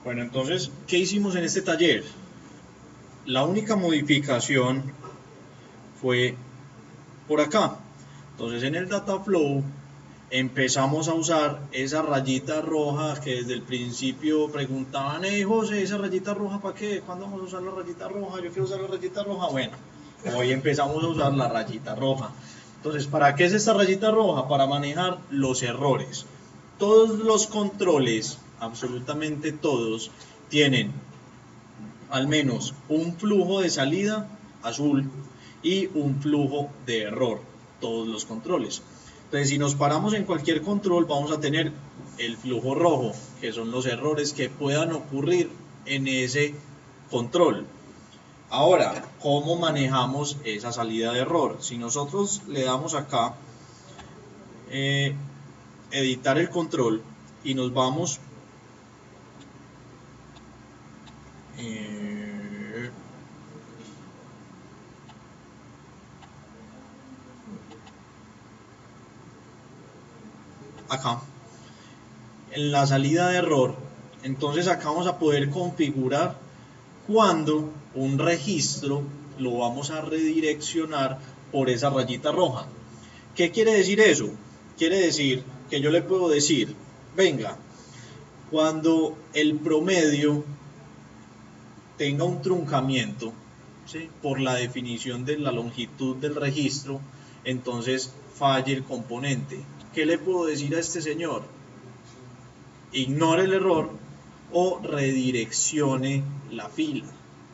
Bueno, entonces, ¿qué hicimos en este taller? La única modificación fue por acá. Entonces, en el data flow empezamos a usar esa rayita roja que desde el principio preguntaban: hey José, ¿esa rayita roja para qué? ¿Cuándo vamos a usar la rayita roja? Yo quiero usar la rayita roja. Bueno, hoy empezamos a usar la rayita roja. Entonces, ¿para qué es esta rayita roja? Para manejar los errores. Todos los controles, absolutamente todos, tienen al menos un flujo de salida azul y un flujo de error, todos los controles. Entonces, si nos paramos en cualquier control, vamos a tener el flujo rojo, que son los errores que puedan ocurrir en ese control. Ahora, ¿cómo manejamos esa salida de error? Si nosotros le damos acá, editar el control, y nos vamos acá en la salida de error, entonces acá vamos a poder configurar cuando un registro lo vamos a redireccionar por esa rayita roja. ¿Qué quiere decir eso? Quiere decir que yo le puedo decir: venga, cuando el promedio tenga un truncamiento, ¿sí?, por la definición de la longitud del registro, entonces falle el componente. ¿Qué le puedo decir a este señor? Ignore el error o redireccione la fila,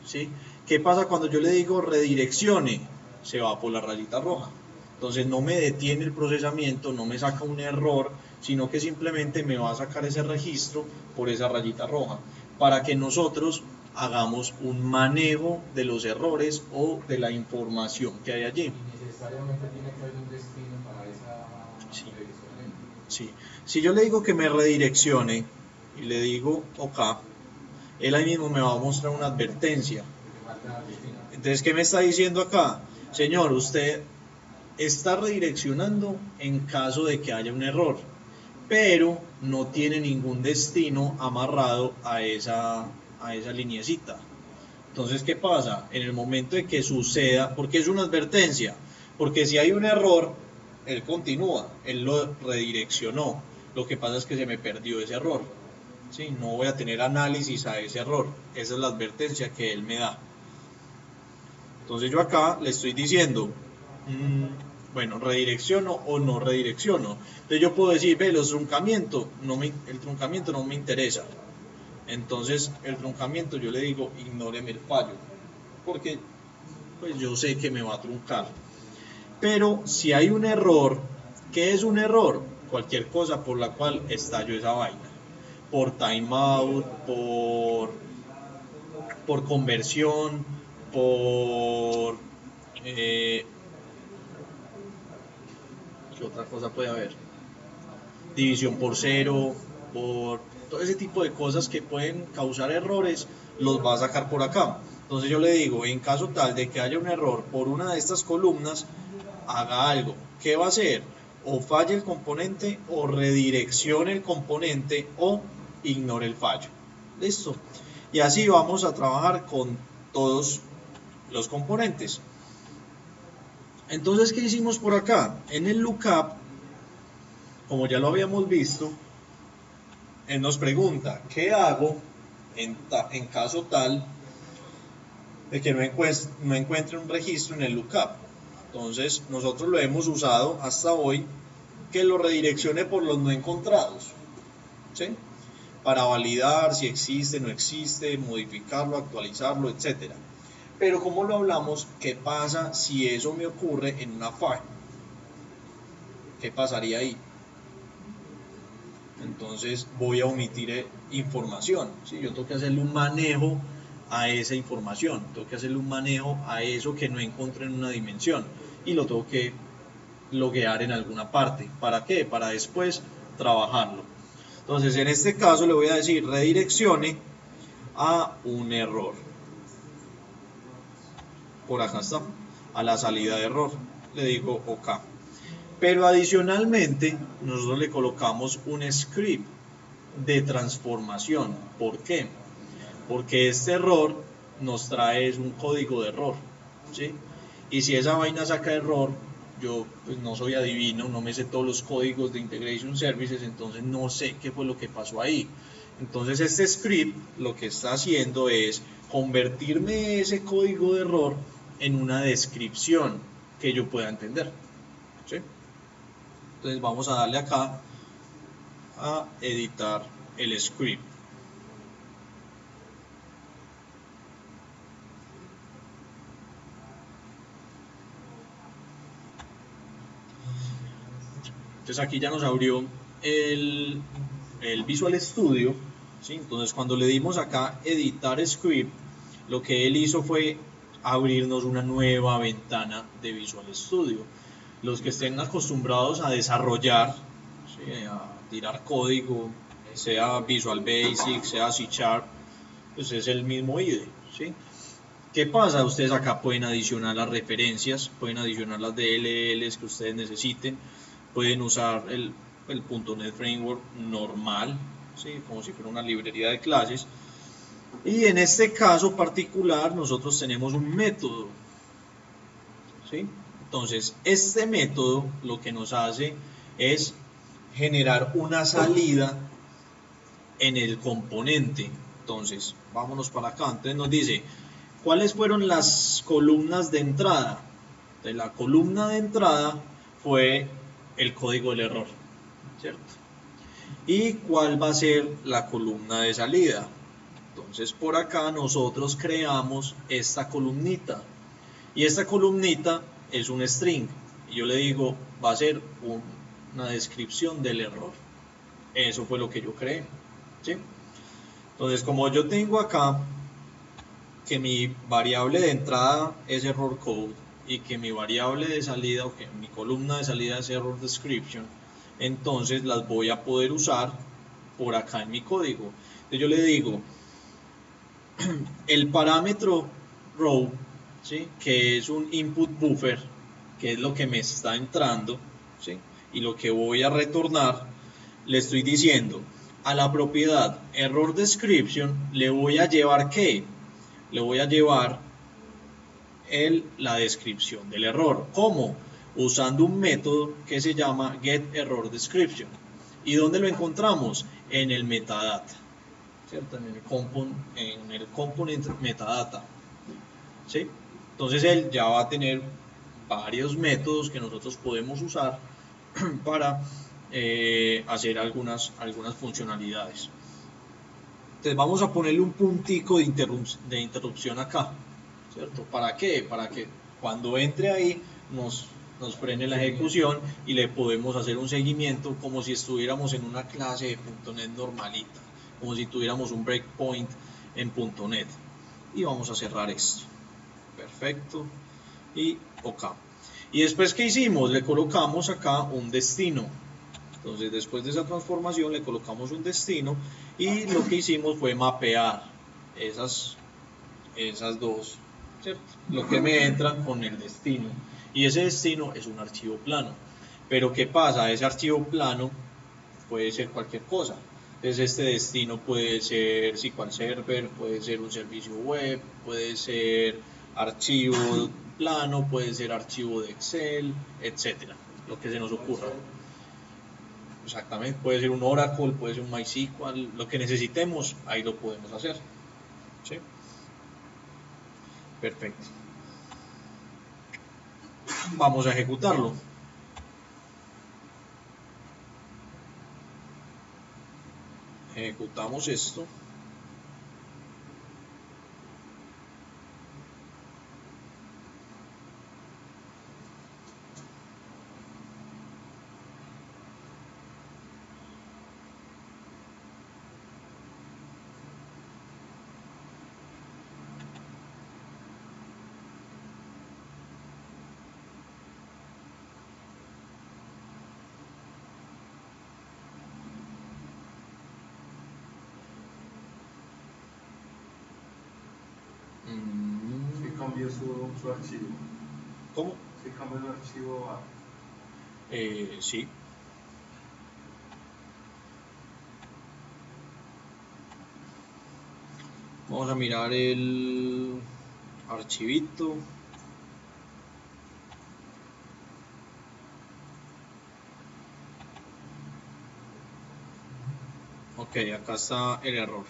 ¿sí? ¿Qué pasa cuando yo le digo redireccione? Se va por la rayita roja. Entonces no me detiene el procesamiento, no me saca un error, sino que simplemente me va a sacar ese registro por esa rayita roja, para que nosotros hagamos un manejo de los errores o de la información que hay allí. ¿Y necesariamente tiene que haber un destino para esa redirección? Sí. Si yo le digo que me redireccione y le digo OK, él ahí mismo me va a mostrar una advertencia. Entonces, ¿qué me está diciendo acá? Señor, usted está redireccionando en caso de que haya un error, pero no tiene ningún destino amarrado a esa lineecita. Entonces, ¿qué pasa? En el momento de que suceda, porque es una advertencia, porque si hay un error, él continúa, él lo redireccionó. Lo que pasa es que se me perdió ese error. ¿Sí? No voy a tener análisis a ese error. Esa es la advertencia que él me da. Entonces yo acá le estoy diciendo, bueno, redirecciono o no redirecciono. Entonces yo puedo decir, ve, el truncamiento no me interesa. Entonces el truncamiento yo le digo, ignóreme el fallo, porque pues yo sé que me va a truncar. Pero si hay un error, ¿qué es un error? Cualquier cosa por la cual estallo esa vaina. Por timeout, por conversión, por... ¿qué otra cosa puede haber? División por cero, por todo ese tipo de cosas que pueden causar errores, los va a sacar por acá. Entonces yo le digo, en caso tal de que haya un error por una de estas columnas, haga algo. ¿Qué va a hacer? O falle el componente, o redireccione el componente, o ignore el fallo. Listo. Y así vamos a trabajar con todos los componentes. Entonces, ¿qué hicimos por acá? En el lookup, como ya lo habíamos visto, él nos pregunta, ¿qué hago en caso tal de que no encuentre un registro en el lookup? Entonces, nosotros lo hemos usado hasta hoy, que lo redireccione por los no encontrados, ¿sí?, para validar si existe, no existe, modificarlo, actualizarlo, etc. Pero como lo hablamos, ¿qué pasa si eso me ocurre en una faja? ¿Qué pasaría ahí? Entonces voy a omitir información, ¿sí? Yo tengo que hacerle un manejo a esa información, tengo que hacerle un manejo a eso que no encontré en una dimensión, y lo tengo que loguear en alguna parte. ¿Para qué? Para después trabajarlo. Entonces, en este caso le voy a decir redireccione a un error. Por acá está, a la salida de error. Le digo OK. Pero adicionalmente, nosotros le colocamos un script de transformación. ¿Por qué? porque este error nos trae es un código de error, ¿sí? Y si esa vaina saca error, yo pues no soy adivino, no me sé todos los códigos de Integration Services, entonces no sé qué fue lo que pasó ahí. Entonces este script lo que está haciendo es convertirme ese código de error en una descripción que yo pueda entender, ¿sí? Entonces vamos a darle acá a editar el script. Entonces aquí ya nos abrió el Visual Studio, ¿sí? Entonces cuando le dimos acá editar script, lo que él hizo fue abrirnos una nueva ventana de Visual Studio. Los que estén acostumbrados a desarrollar, ¿sí? A tirar código, sea Visual Basic, sea C#, pues es el mismo IDE, ¿sí? ¿Qué pasa? Ustedes acá pueden adicionar las referencias, pueden adicionar las DLLs que ustedes necesiten, pueden usar el .NET Framework normal, ¿sí? Como si fuera una librería de clases. Y en este caso particular nosotros tenemos un método, ¿sí? Entonces este método lo que nos hace es generar una salida en el componente. Entonces vámonos para acá. Entonces nos dice ¿cuáles fueron las columnas de entrada? Entonces, la columna de entrada fue el código del error, ¿cierto? ¿Y cuál va a ser la columna de salida? Entonces, por acá nosotros creamos esta columnita. Y esta columnita es un string. Y yo le digo, va a ser una descripción del error. Eso fue lo que yo creé, ¿sí? Entonces, como yo tengo acá que mi variable de entrada es error code y que mi variable de salida o que mi columna de salida es error description, entonces las voy a poder usar por acá en mi código. Entonces yo le digo el parámetro row, ¿sí? Que es un input buffer, que es lo que me está entrando, ¿sí? Y lo que voy a retornar, le estoy diciendo a la propiedad error description le voy a llevar ¿qué? Le voy a llevar la descripción del error. ¿Cómo? Usando un método que se llama getErrorDescription. ¿Y dónde lo encontramos? En el metadata, ¿cierto? En el component metadata, ¿sí? Entonces él ya va a tener varios métodos que nosotros podemos usar para hacer algunas funcionalidades. Entonces vamos a ponerle un puntico de interrupción acá, ¿cierto? ¿Para qué? Para que cuando entre ahí nos frene la ejecución y le podemos hacer un seguimiento como si estuviéramos en una clase de .NET normalita, como si tuviéramos un breakpoint en .NET. Y vamos a cerrar esto. Perfecto. Y OK. Y después, ¿qué hicimos? Le colocamos acá un destino. Entonces después de esa transformación le colocamos un destino y lo que hicimos fue mapear esas dos, ¿cierto? Lo que me entra con el destino. Y ese destino es un archivo plano. Pero ¿qué pasa? Ese archivo plano puede ser cualquier cosa. Entonces este destino puede ser SQL Server, puede ser un servicio web, puede ser archivo plano, puede ser archivo de Excel, etcétera, lo que se nos ocurra. Exactamente, puede ser un Oracle, puede ser un MySQL, lo que necesitemos, ahí lo podemos hacer, ¿sí? Perfecto. Vamos a ejecutarlo. Ejecutamos esto. Sí cambió su archivo. ¿Cómo? Sí cambió el archivo a... Sí. Vamos a mirar el archivito. Ok, acá está el error.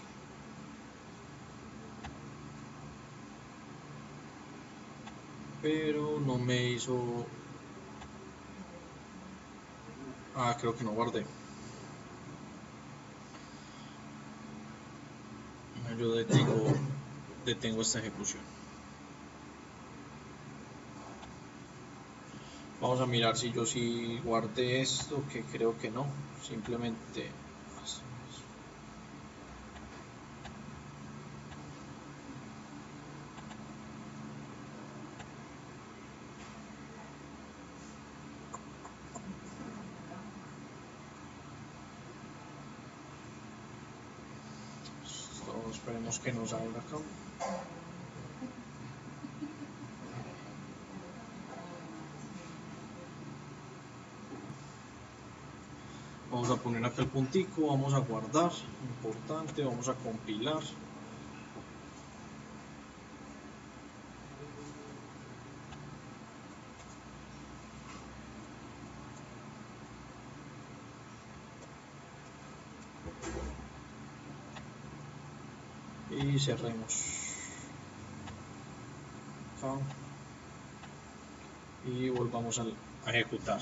Pero no me hizo... Ah, creo que no guardé. Yo detengo esta ejecución. Vamos a mirar si yo sí guardé esto, que creo que no. Simplemente... Esperemos que nos abra acá. Vamos a poner acá el puntico, vamos a guardar, importante, vamos a compilar. Y cerremos. Acá. Y volvamos a ejecutar.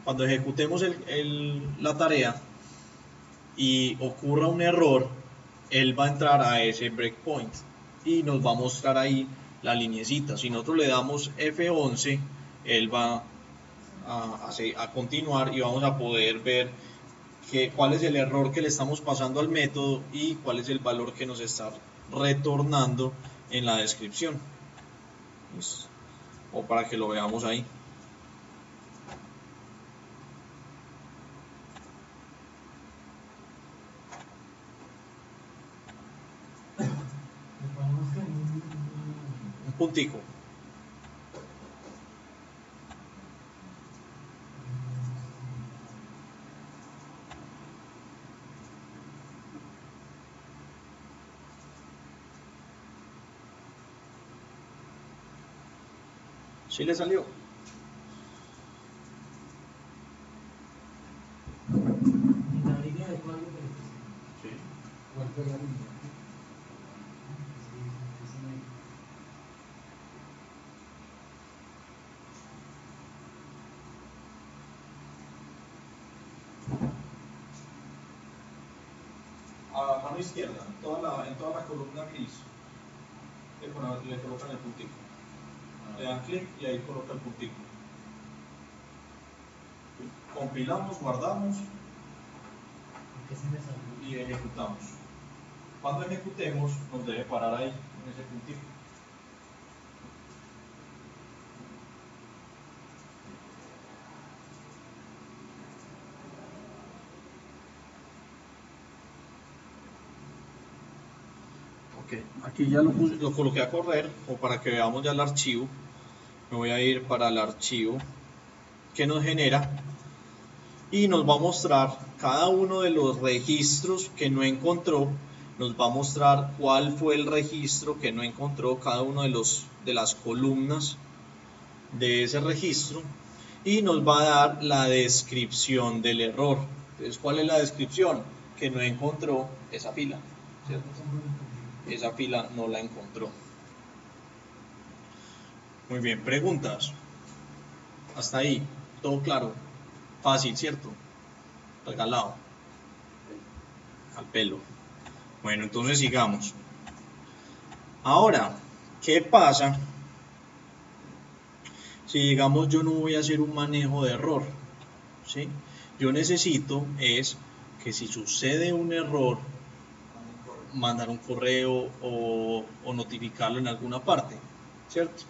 Cuando ejecutemos la tarea y ocurra un error, él va a entrar a ese breakpoint y nos va a mostrar ahí la linecita. Si nosotros le damos F11, él va a continuar y vamos a poder ver cuál es el error que le estamos pasando al método y cuál es el valor que nos está retornando en la descripción. ¿Listo? O para que lo veamos ahí. Un puntico. ¿Sí le salió? La línea de código que le puse. Sí. ¿Cuál fue la línea? mano izquierda, en toda la columna gris, le colocan el puntico. Le dan clic y ahí coloca el puntico. Compilamos, guardamos y ejecutamos. Cuando ejecutemos nos debe parar ahí, en ese puntico. Ok, aquí ya lo coloqué a correr, o para que veamos ya el archivo. Me voy a ir para el archivo que nos genera y nos va a mostrar cada uno de los registros que no encontró. Nos va a mostrar cuál fue el registro que no encontró, cada uno de las columnas de ese registro, y nos va a dar la descripción del error. Entonces, ¿cuál es la descripción? Que no encontró esa fila, ¿cierto? Esa fila no la encontró. Muy bien, preguntas. Hasta ahí, todo claro, fácil, ¿cierto? Regalado, al pelo. Bueno, entonces sigamos. Ahora, ¿qué pasa si digamos yo no voy a hacer un manejo de error? ¿Sí? Yo necesito es que si sucede un error, mandar un correo o notificarlo en alguna parte, ¿cierto?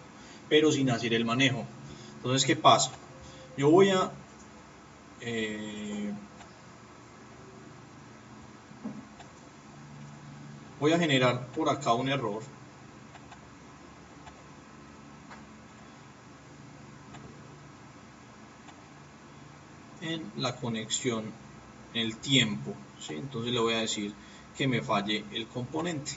Pero sin hacer el manejo. Entonces, ¿qué pasa? Yo voy a generar por acá un error. En la conexión, en el tiempo, ¿sí? Entonces le voy a decir que me falle el componente.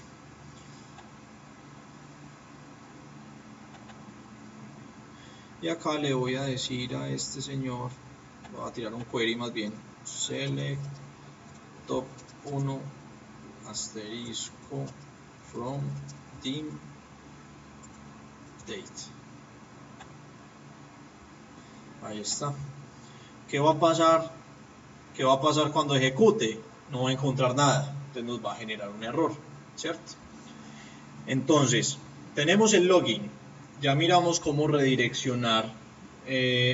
Y acá le voy a decir a este señor, voy a tirar un query más bien, select top 1 asterisco from dim date. Ahí está. ¿Qué va a pasar? ¿Qué va a pasar cuando ejecute? No va a encontrar nada, entonces nos va a generar un error, ¿cierto? Entonces, tenemos el login, ya miramos cómo redireccionar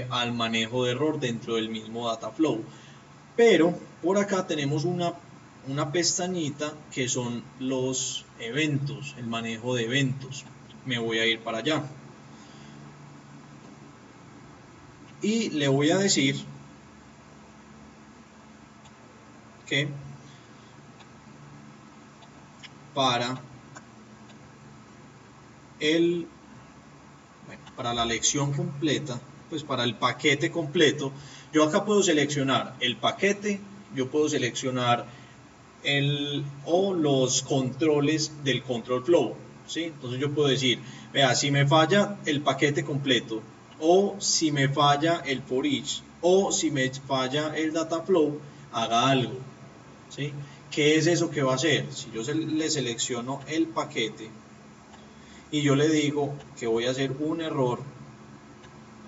al manejo de error dentro del mismo Dataflow, pero por acá tenemos una pestañita que son los eventos, el manejo de eventos. Me voy a ir para allá y le voy a decir que para la lección completa, pues para el paquete completo, yo acá puedo seleccionar el paquete, yo puedo seleccionar los controles del control flow, ¿sí? Entonces yo puedo decir, vea, si me falla el paquete completo, o si me falla el for each, o si me falla el data flow, haga algo, ¿sí? ¿Qué es eso que va a hacer? Si yo le selecciono el paquete y yo le digo que voy a hacer un error,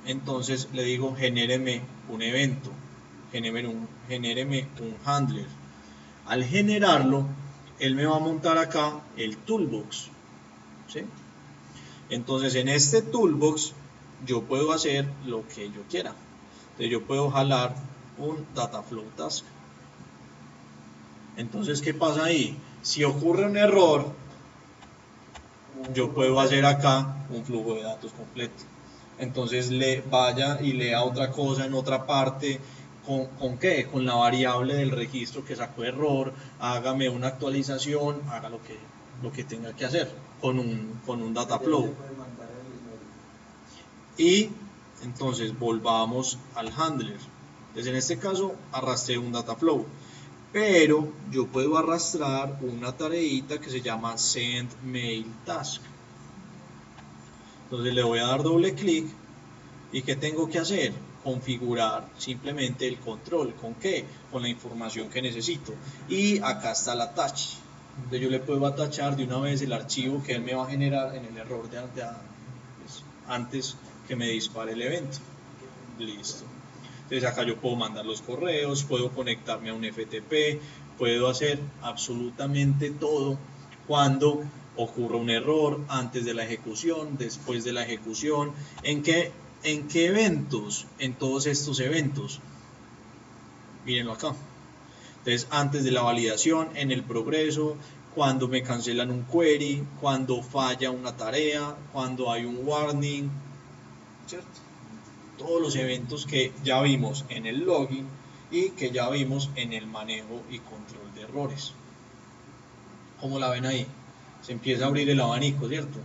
entonces le digo genéreme un evento, genéreme un handler. Al generarlo, él me va a montar acá el toolbox, ¿sí? Entonces en este toolbox yo puedo hacer lo que yo quiera. Entonces yo puedo jalar un Dataflow task. Entonces, ¿qué pasa ahí? Si ocurre un error, yo puedo hacer acá un flujo de datos completo. Entonces vaya y lea otra cosa en otra parte. ¿Con qué? Con la variable del registro que sacó error, hágame una actualización, haga lo que tenga que hacer con un data flow. Y entonces volvamos al handler. Entonces en este caso arrastré un data flow, pero yo puedo arrastrar una tareita que se llama send mail task. Entonces le voy a dar doble clic y ¿qué tengo que hacer? Configurar simplemente el control. ¿Con qué? Con la información que necesito. Y acá está el attach. Entonces yo le puedo atachar de una vez el archivo que él me va a generar en el error pues, antes que me dispare el evento. Listo. Entonces acá yo puedo mandar los correos, puedo conectarme a un FTP, puedo hacer absolutamente todo cuando ocurra un error, antes de la ejecución, después de la ejecución. ¿En qué eventos? En todos estos eventos. Mírenlo acá. Entonces, antes de la validación, en el progreso, cuando me cancelan un query, cuando falla una tarea, cuando hay un warning, ¿cierto? Todos los eventos que ya vimos en el login y que ya vimos en el manejo y control de errores. ¿Cómo la ven ahí? Se empieza a abrir el abanico, ¿cierto?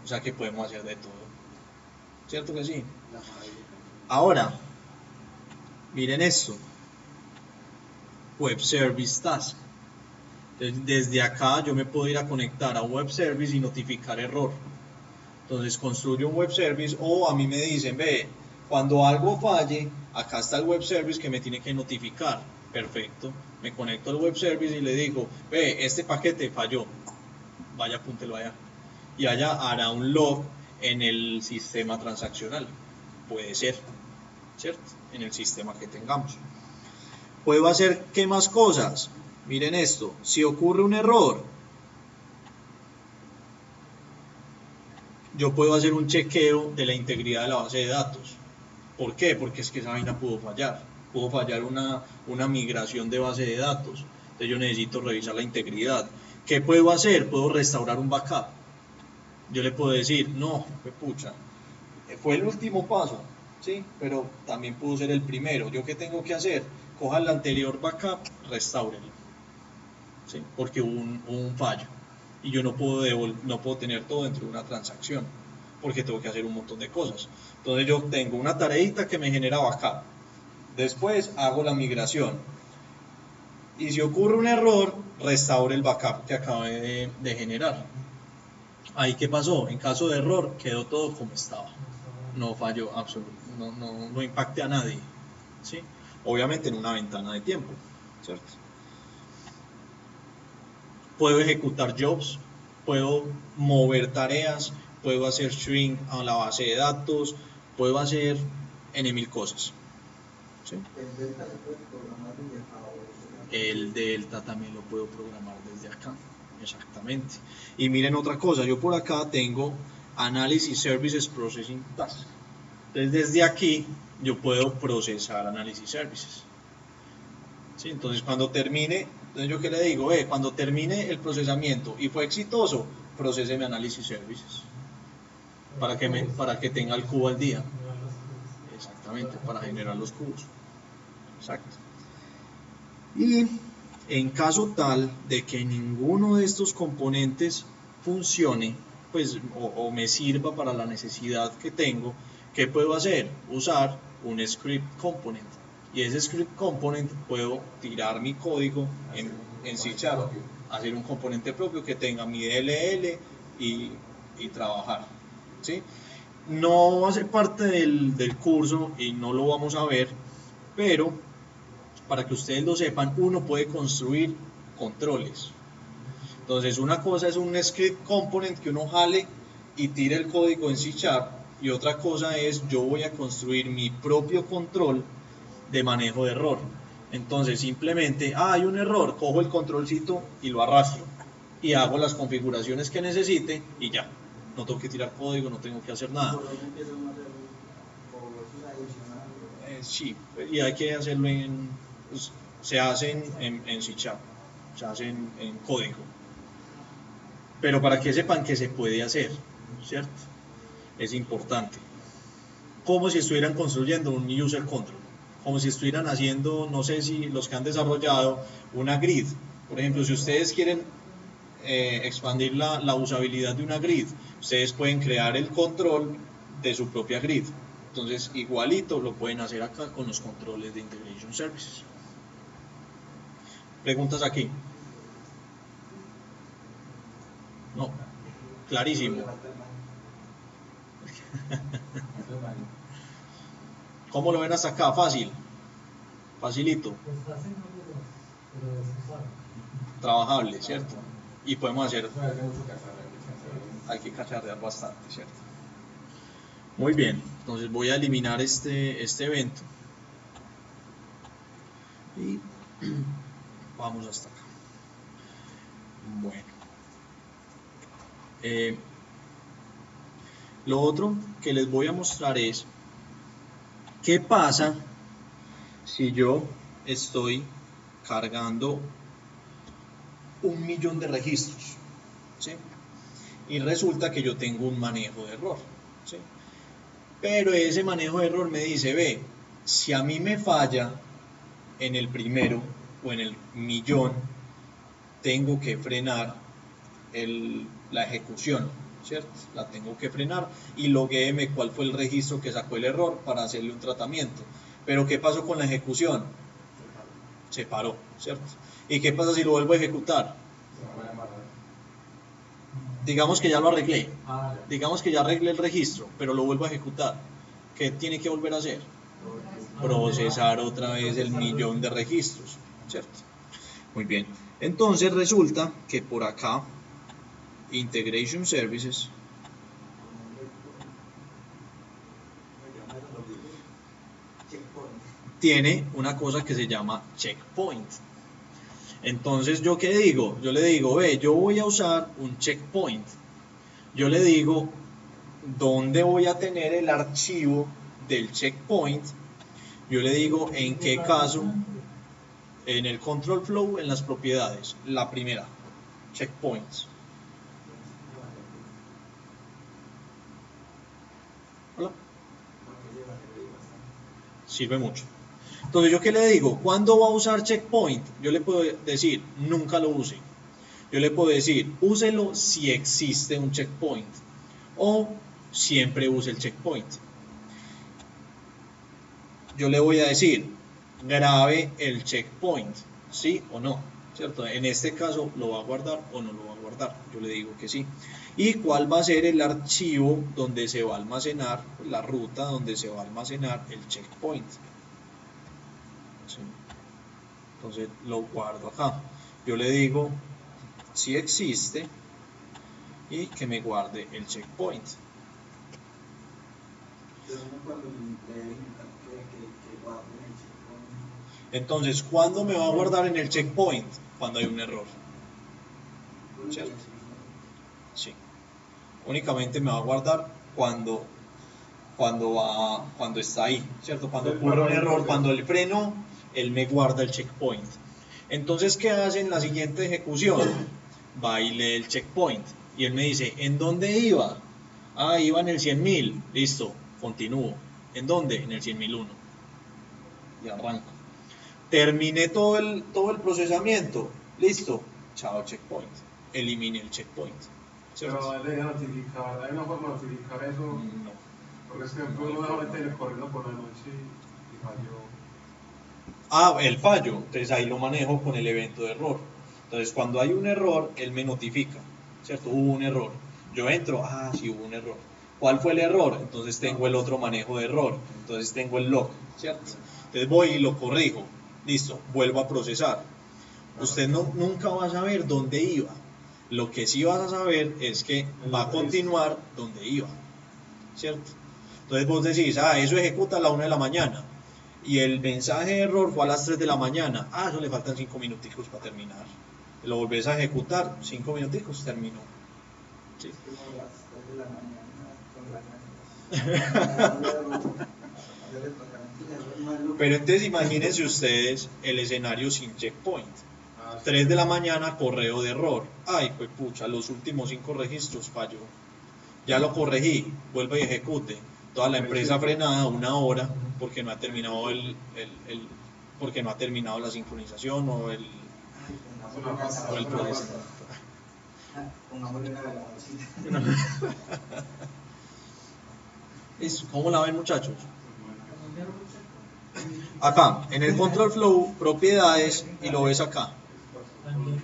O sea que podemos hacer de todo. ¿Cierto que sí? Ahora, miren esto. Web Service Task. Desde acá yo me puedo ir a conectar a un web service y notificar error. Entonces construyo un web service, o a mí me dicen, ve, cuando algo falle, acá está el web service que me tiene que notificar. Perfecto, me conecto al web service y le digo, ve, este paquete falló, vaya, apúntelo allá. Y allá hará un log en el sistema transaccional. Puede ser, ¿cierto? En el sistema que tengamos. Puedo hacer, ¿qué más cosas? Miren esto, si ocurre un error, yo puedo hacer un chequeo de la integridad de la base de datos. ¿Por qué? Porque es que esa vaina pudo fallar una migración de base de datos. Entonces yo necesito revisar la integridad. ¿Qué puedo hacer? Puedo restaurar un backup. Yo le puedo decir, no, pucha, fue el último paso, ¿sí? Pero también pudo ser el primero. ¿Yo qué tengo que hacer? Coja el anterior backup, restáurelo, ¿sí? Porque hubo un fallo. Y yo no puedo tener todo dentro de una transacción, porque tengo que hacer un montón de cosas. Entonces yo tengo una tareita que me genera backup. Después hago la migración. Y si ocurre un error, restauro el backup que acabé de generar. Ahí, ¿qué pasó? En caso de error, quedó todo como estaba. No falló absolutamente, no impacte a nadie, ¿sí? Obviamente en una ventana de tiempo, ¿cierto? Puedo ejecutar jobs, puedo mover tareas, puedo hacer shrink a la base de datos, puedo hacer N mil cosas, ¿sí? El delta también lo puedo programar desde acá, exactamente. Y miren otra cosa, yo por acá tengo Analysis Services Processing Task. Entonces desde aquí yo puedo procesar Analysis Services. ¿Sí? Entonces cuando termine, entonces yo qué le digo, cuando termine el procesamiento y fue exitoso, procese Analysis Services. Para que tenga el cubo al día. Exactamente, para generar los cubos. Exacto. Y en caso tal de que ninguno de estos componentes funcione, pues, o me sirva para la necesidad que tengo, ¿qué puedo hacer? Usar un script component. Y ese script component puedo tirar mi código en C#, hacer un componente propio que tenga mi DLL y trabajar, ¿sí? No hace parte del curso y no lo vamos a ver, pero para que ustedes lo sepan, uno puede construir controles. Entonces una cosa es un script component que uno jale y tire el código en C#, y otra cosa es yo voy a construir mi propio control de manejo de error. Entonces simplemente, hay un error, cojo el controlcito y lo arrastro y hago las configuraciones que necesite y ya, no tengo que tirar código, no tengo que hacer nada. Sí, y hay que hacerlo pues, se hacen en C#, se hacen en código, pero para que sepan que se puede hacer, ¿cierto? Es importante, como si estuvieran construyendo un user control, como si estuvieran haciendo, no sé si los que han desarrollado una grid, por ejemplo, si ustedes quieren expandir la usabilidad de una grid, ustedes pueden crear el control de su propia grid. Entonces igualito lo pueden hacer acá con los controles de Integration Services. ¿Preguntas aquí? No, clarísimo. ¿Cómo lo ven hasta acá? Fácil, facilito, trabajable, ¿cierto? Y podemos hacer, hay que cacharrear bastante, ¿cierto? Muy bien, entonces voy a eliminar este evento y vamos hasta acá. Bueno, lo otro que les voy a mostrar es qué pasa si yo estoy cargando 1.000.000 de registros, ¿sí? Y resulta que yo tengo un manejo de error, ¿sí? Pero ese manejo de error me dice, ve, si a mí me falla en el primero o en el 1.000.000, tengo que frenar la ejecución, ¿cierto? La tengo que frenar y loguéeme cuál fue el registro que sacó el error para hacerle un tratamiento. Pero ¿qué pasó con la ejecución? Se paró, ¿cierto? ¿Y qué pasa si lo vuelvo a ejecutar? Digamos que ya lo arreglé, digamos que ya arreglé el registro, pero lo vuelvo a ejecutar. ¿Qué tiene que volver a hacer? Procesar otra vez el 1.000.000 de registros, ¿cierto? Muy bien, entonces resulta que por acá, Integration Services, tiene una cosa que se llama checkpoint. Entonces, ¿yo qué digo? Yo le digo, ve, yo voy a usar un checkpoint. Yo le digo, ¿dónde voy a tener el archivo del checkpoint? Yo le digo, ¿en qué caso? En el control flow, en las propiedades. La primera, checkpoints. ¿Hola? Sirve mucho. Entonces, ¿yo qué le digo? ¿Cuándo va a usar checkpoint? Yo le puedo decir, nunca lo use. Yo le puedo decir, úselo si existe un checkpoint. O siempre use el checkpoint. Yo le voy a decir, grabe el checkpoint, ¿sí o no? ¿Cierto? En este caso, ¿lo va a guardar o no lo va a guardar? Yo le digo que sí. ¿Y cuál va a ser el archivo donde se va a almacenar, la ruta donde se va a almacenar el checkpoint? ¿Sí? Entonces lo guardo acá. Yo le digo si existe y que me guarde el checkpoint. Entonces, ¿cuándo me va a guardar en el checkpoint? Cuando hay un error, ¿cierto? Sí. Únicamente me va a guardar cuando está ahí, ¿cierto? Cuando ocurre un error, cuando el freno, él me guarda el checkpoint. Entonces, ¿qué hace en la siguiente ejecución? Va y lee el checkpoint. Y él me dice, ¿en dónde iba? Ah, iba en el 100.000. Listo, continúo. ¿En dónde? En el 100.001. Y arranco. Terminé todo el procesamiento. Listo. Chao, checkpoint. Elimine el checkpoint. ¿Cierto? Pero debe notificar, ¿hay una forma de notificar eso? No. Porque es que puedo solamente corriendo por la noche y falló. Ah, el fallo. Entonces ahí lo manejo con el evento de error. Entonces cuando hay un error, él me notifica, ¿cierto? Hubo un error. Yo entro, sí hubo un error. ¿Cuál fue el error? Entonces tengo el otro manejo de error. Entonces tengo el log, ¿cierto? Entonces voy y lo corrijo. Listo, vuelvo a procesar. Usted nunca va a saber dónde iba. Lo que sí vas a saber es que va a continuar donde iba, ¿cierto? Entonces vos decís, eso ejecuta a la 1 de la mañana. Y el mensaje de error fue a las 3 de la mañana. Eso le faltan 5 minuticos para terminar. Lo volvés a ejecutar, 5 minuticos, terminó. ¿Sí? Pero entonces imagínense ustedes el escenario sin checkpoint. 3 de la mañana, correo de error. Pues pucha, los últimos 5 registros falló. Ya lo corregí, vuelve y ejecute. Toda la empresa frenada 1 hora porque no ha terminado porque no ha terminado la sincronización o el procesamiento. ¿Cómo la ven, muchachos? Acá, en el control flow, propiedades, y lo ves acá. También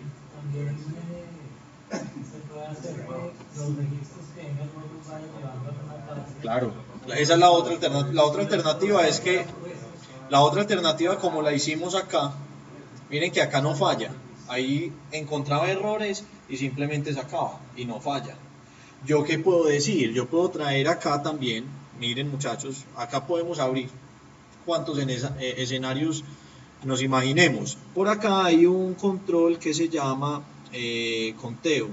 se puede hacer que los registros que en el juego vayan llevando a una parte. Claro, esa es la otra alternativa. La otra alternativa es que, como la hicimos acá, miren que acá no falla. Ahí encontraba errores y simplemente sacaba y no falla. ¿Yo qué puedo decir? Yo puedo traer acá también, miren muchachos, acá podemos abrir cuántos escenarios Nos imaginemos, por acá hay un control que se llama conteo.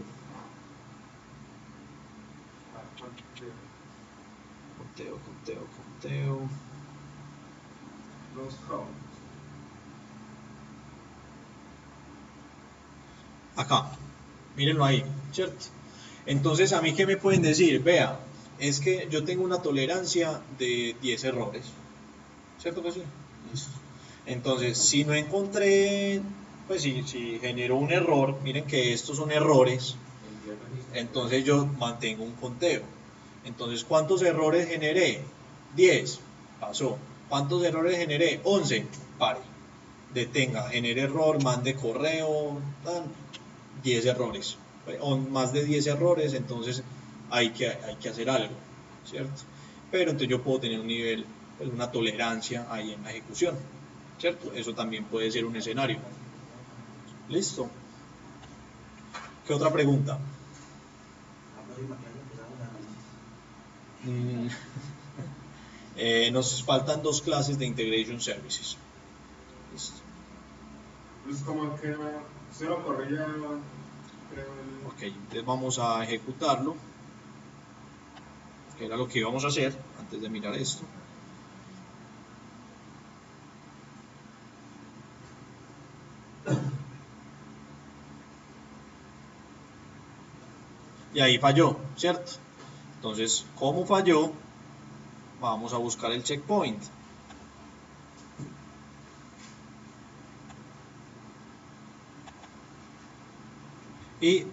Conteo. Los counts. Acá, mírenlo ahí, ¿cierto? Entonces, ¿a mí qué me pueden decir? Vea, es que yo tengo una tolerancia de 10 errores, ¿cierto que sí? Listo. Entonces, si no encontré, pues si generó un error, miren que estos son errores, entonces yo mantengo un conteo. Entonces, ¿cuántos errores generé? 10, pasó. ¿Cuántos errores generé? 11, pare. Detenga, genere error, mande correo, 10 errores. O más de 10 errores, entonces hay que hacer algo, ¿cierto? Pero entonces yo puedo tener un nivel, pues una tolerancia ahí en la ejecución, ¿cierto? Eso también puede ser un escenario. ¿Listo? ¿Qué otra pregunta? Nos faltan 2 clases de Integration Services. ¿Listo? Pues como que se lo corría, creo. Ok, entonces vamos a ejecutarlo, que era lo que íbamos a hacer antes de mirar esto. Y ahí falló, ¿cierto? Entonces, ¿cómo falló? Vamos a buscar el checkpoint. Y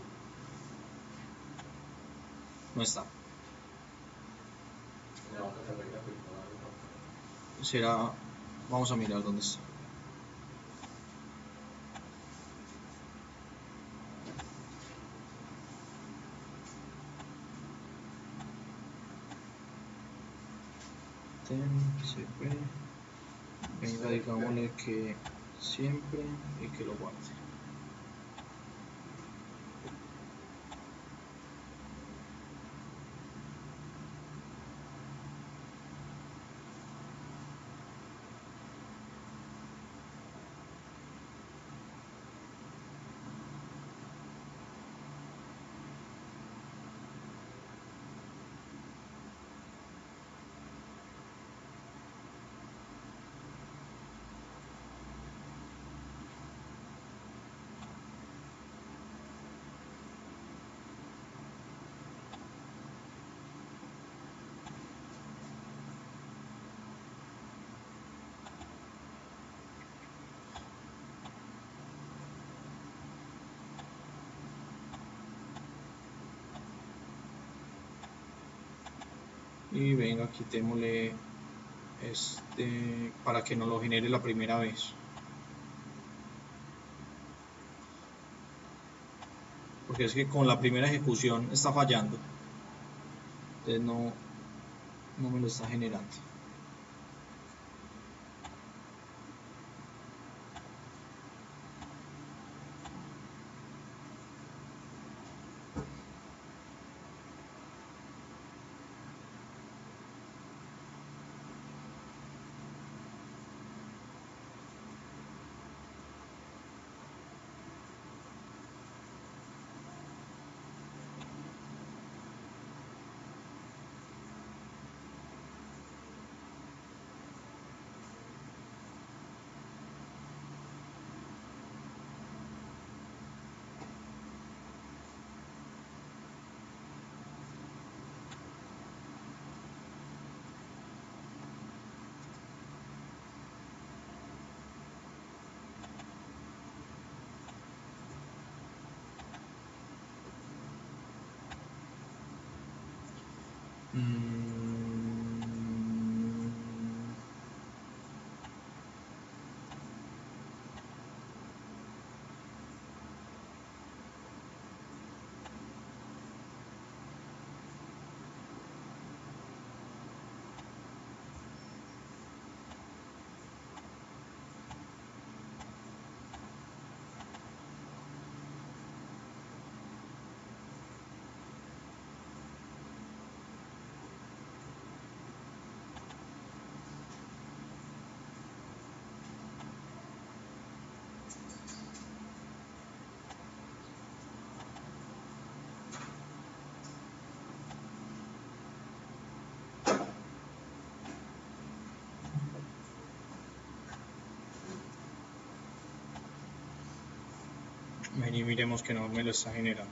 no está. Será, vamos a mirar dónde está. Venga, digámosle que siempre y que lo guarde. Y venga, quitémosle para que no lo genere la primera vez. Porque es que con la primera ejecución está fallando. Entonces no me lo está generando. Ven y miremos que no me lo está generando.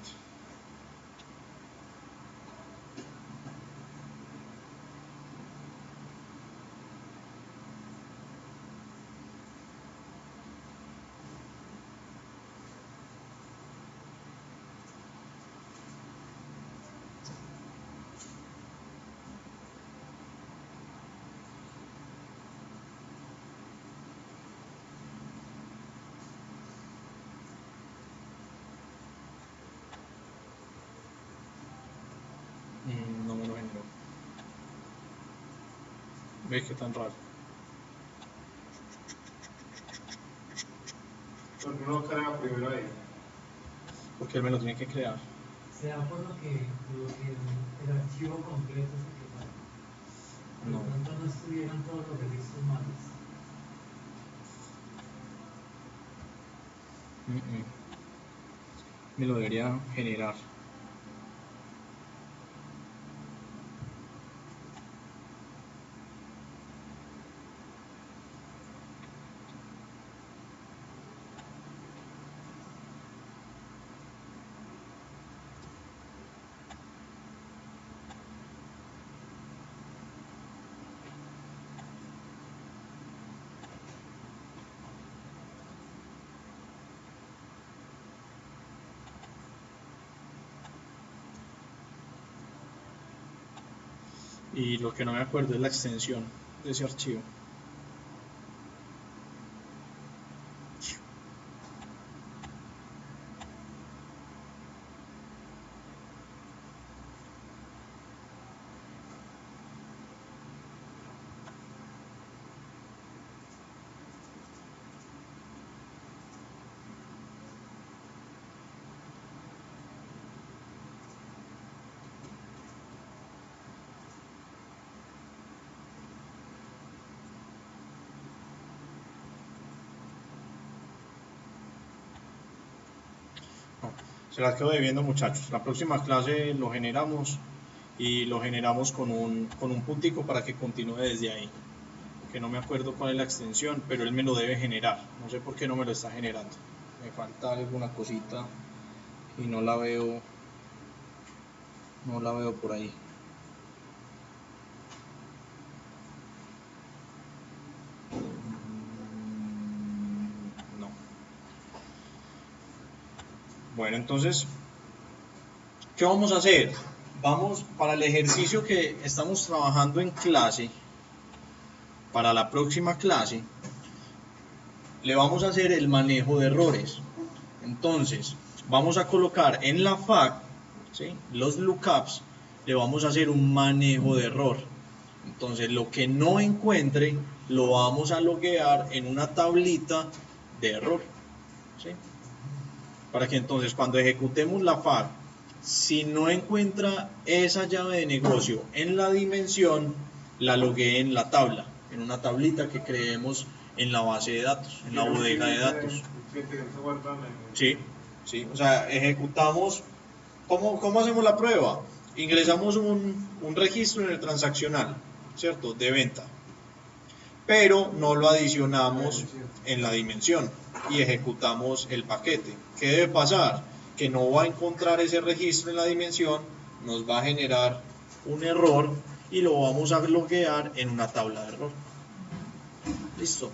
No me lo generó. ¿Ves qué tan raro? ¿Por qué no lo crea primero ahí? Porque él me lo tiene que crear. Sea por lo que el archivo completo es el que falla. Por lo No. tanto, no estuvieran todos los registros malos. Me lo debería generar. Y lo que no me acuerdo es la extensión de ese archivo. No, se las quedo debiendo, muchachos. La próxima clase lo generamos y lo generamos con un puntico para que continúe desde ahí. Que no me acuerdo cuál es la extensión, pero él me lo debe generar. No sé por qué no me lo está generando. Me falta alguna cosita y no la veo por ahí. No. Bueno, entonces, ¿qué vamos a hacer? Vamos para el ejercicio que estamos trabajando en clase. Para la próxima clase le vamos a hacer el manejo de errores. Entonces vamos a colocar en la FAQ, ¿sí?, los lookups, le vamos a hacer un manejo de error. Entonces lo que no encuentre lo vamos a loguear en una tablita de error, ¿sí?, para que entonces cuando ejecutemos la FAQ, si no encuentra esa llave de negocio en la dimensión, la loguee en la tabla, en una tablita que creemos en la base de datos, en la bodega de datos. Sí, sí, o sea, ejecutamos. ¿Cómo hacemos la prueba? Ingresamos un registro en el transaccional, ¿cierto?, de venta, pero no lo adicionamos en la dimensión y ejecutamos el paquete. ¿Qué debe pasar? Que no va a encontrar ese registro en la dimensión, nos va a generar un error y lo vamos a loguear en una tabla de error. Listo.